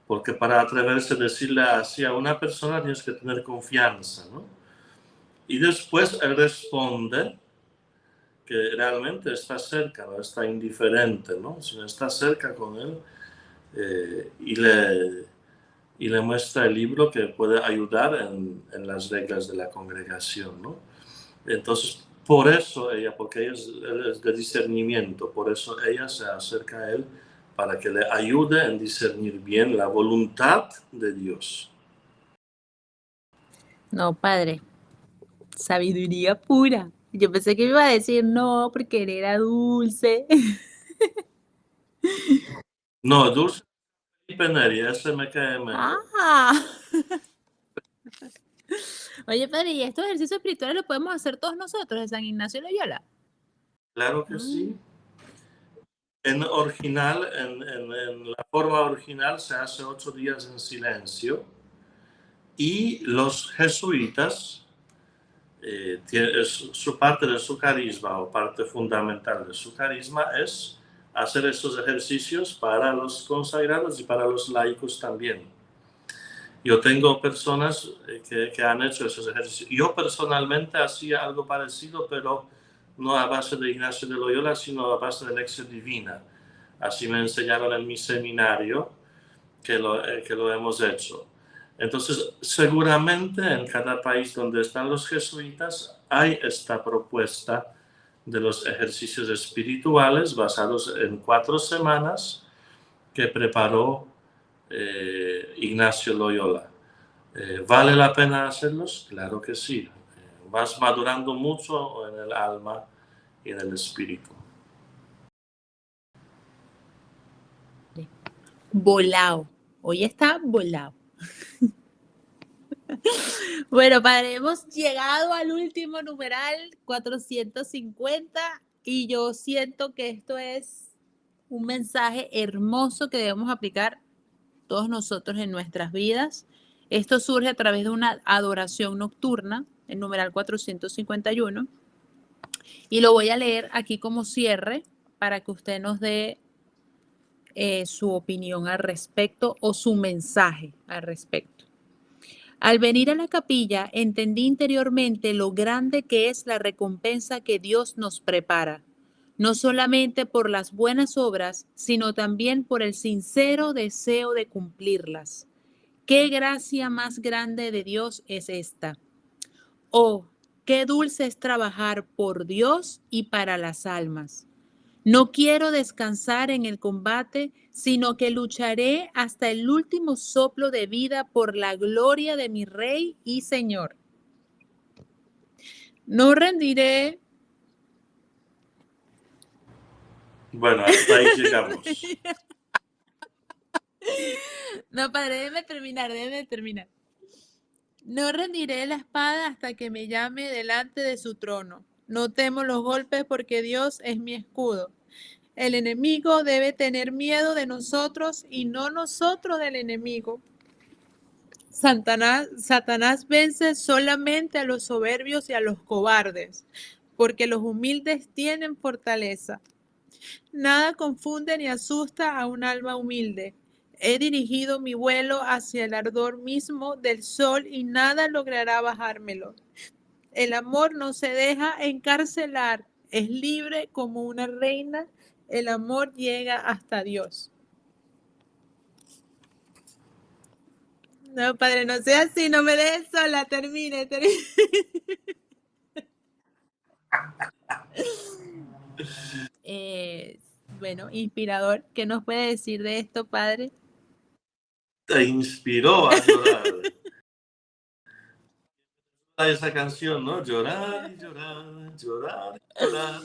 Porque para atreverse a decirle así a una persona tienes que tener confianza, ¿no? Y después él responde que realmente está cerca, no está indiferente, ¿no? Sino está cerca con él y le muestra el libro que puede ayudar en las reglas de la congregación, ¿no? Entonces, por eso ella, porque ella es de discernimiento, por eso ella se acerca a él para que le ayude en discernir bien la voluntad de Dios. No, padre, sabiduría pura. Yo pensé que me iba a decir no, porque él era dulce. No, Dulce y Peneri, ese me cae mejor. Ah. Oye, padre, ¿y estos ejercicios espirituales los podemos hacer todos nosotros de San Ignacio de Loyola? Claro que Mm. sí. En original, en la forma original se hace 8 días en silencio y los jesuitas, su parte de su carisma o parte fundamental de su carisma es hacer estos ejercicios para los consagrados y para los laicos también. Yo tengo personas que han hecho esos ejercicios. Yo personalmente hacía algo parecido, pero no a base de Ignacio de Loyola, sino a base de Lección Divina. Así me enseñaron en mi seminario que lo hemos hecho. Entonces, seguramente en cada país donde están los jesuitas hay esta propuesta de los ejercicios espirituales basados en 4 semanas que preparó Ignacio Loyola. ¿Vale la pena hacerlos? Claro que sí. Vas madurando mucho en el alma y en el espíritu. Volado. Hoy está volado. Bueno, padre, hemos llegado al último numeral, 450, y yo siento que esto es un mensaje hermoso que debemos aplicar todos nosotros en nuestras vidas. Esto surge a través de una adoración nocturna, el numeral 451, y lo voy a leer aquí como cierre para que usted nos dé su opinión al respecto o su mensaje al respecto. Al venir a la capilla, entendí interiormente lo grande que es la recompensa que Dios nos prepara. no solamente por las buenas obras, sino también por el sincero deseo de cumplirlas. ¿Qué gracia más grande de Dios es esta? Oh, qué dulce es trabajar por Dios y para las almas. No quiero descansar en el combate, sino que lucharé hasta el último soplo de vida por la gloria de mi Rey y Señor. No rendiré. Bueno, hasta ahí llegamos. No, padre, déjeme terminar. No rendiré la espada hasta que me llame delante de su trono. No temo los golpes porque Dios es mi escudo. El enemigo debe tener miedo de nosotros y no nosotros del enemigo. Satanás vence solamente a los soberbios y a los cobardes, porque los humildes tienen fortaleza. Nada confunde ni asusta a un alma humilde. He dirigido mi vuelo hacia el ardor mismo del sol y nada logrará bajármelo. El amor no se deja encarcelar, es libre como una reina. El amor llega hasta Dios. No, padre, no sea así, no me dejes sola, termine. Bueno, inspirador, ¿qué nos puede decir de esto, padre? Te inspiró a llorar. Esa canción, ¿no? Llorar y llorar, llorar y llorar.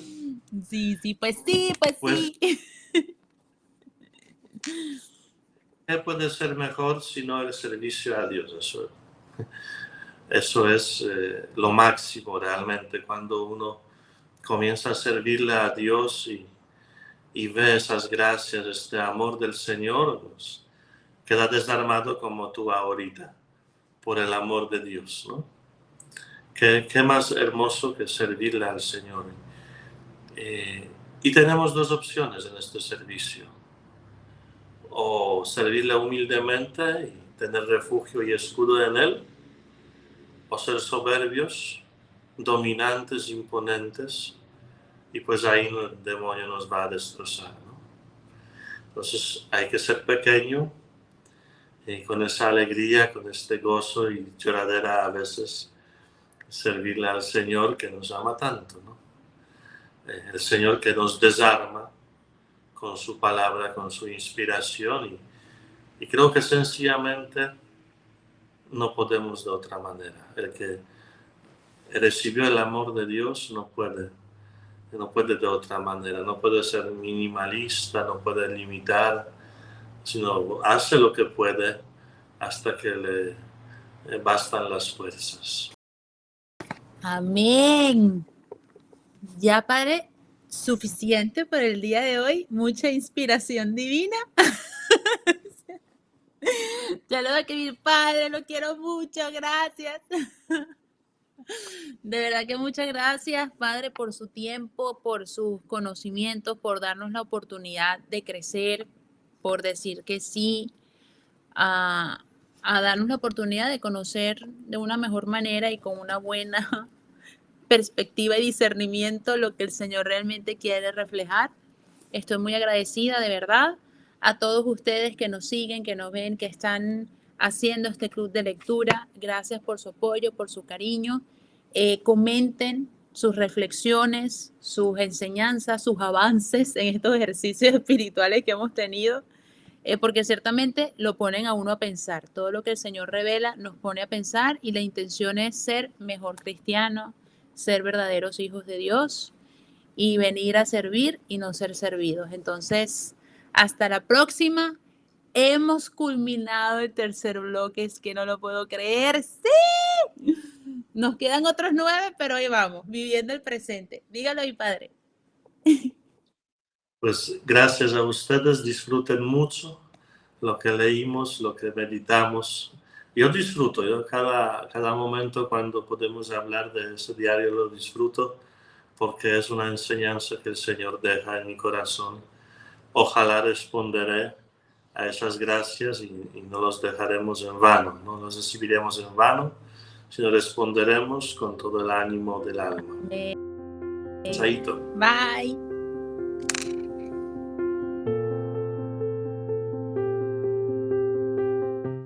Sí, pues sí, Pues, sí. ¿qué puede ser mejor sino el servicio a Dios? Eso es lo máximo realmente cuando uno comienza a servirle a Dios y ve esas gracias, este amor del Señor, pues, queda desarmado como tú ahorita, por el amor de Dios, ¿no? Qué más hermoso que servirle al Señor. Y tenemos dos opciones en este servicio. O servirle humildemente y tener refugio y escudo en Él, o ser soberbios, dominantes, imponentes, y pues ahí el demonio nos va a destrozar, ¿no? Entonces hay que ser pequeño y con esa alegría, con este gozo y lloradera a veces servirle al Señor que nos ama tanto, ¿no? El Señor que nos desarma con su palabra, con su inspiración y creo que sencillamente no podemos de otra manera. El que recibió el amor de Dios no puede de otra manera, no puede ser minimalista, no puede limitar, sino hace lo que puede hasta que le bastan las fuerzas. Amén. Ya, padre, suficiente por el día de hoy. Mucha inspiración divina. Ya lo voy a escribir, padre, lo quiero mucho, gracias. De verdad que muchas gracias, padre, por su tiempo, por sus conocimientos, por darnos la oportunidad de crecer, por decir que sí, a, a darnos la oportunidad de conocer de una mejor manera y con una buena perspectiva y discernimiento lo que el Señor realmente quiere reflejar. Estoy muy agradecida, de verdad, a todos ustedes que nos siguen, que nos ven, que están haciendo este club de lectura. Gracias por su apoyo, por su cariño. Comenten sus reflexiones, sus enseñanzas, sus avances en estos ejercicios espirituales que hemos tenido, porque ciertamente lo ponen a uno a pensar. Todo lo que el Señor revela nos pone a pensar y la intención es ser mejor cristiano, ser verdaderos hijos de Dios y venir a servir y no ser servidos. Entonces, hasta la próxima. Hemos culminado el tercer bloque, es que no lo puedo creer. ¡Sí! Nos quedan otros 9, pero ahí vamos, viviendo el presente. Dígalo, mi padre. Pues gracias a ustedes, disfruten mucho lo que leímos, lo que meditamos. Yo disfruto, yo cada momento cuando podemos hablar de ese diario lo disfruto porque es una enseñanza que el Señor deja en mi corazón. Ojalá responderé a esas gracias y no los dejaremos en vano, no los recibiremos en vano, sino responderemos con todo el ánimo del alma. Chaito. Bye.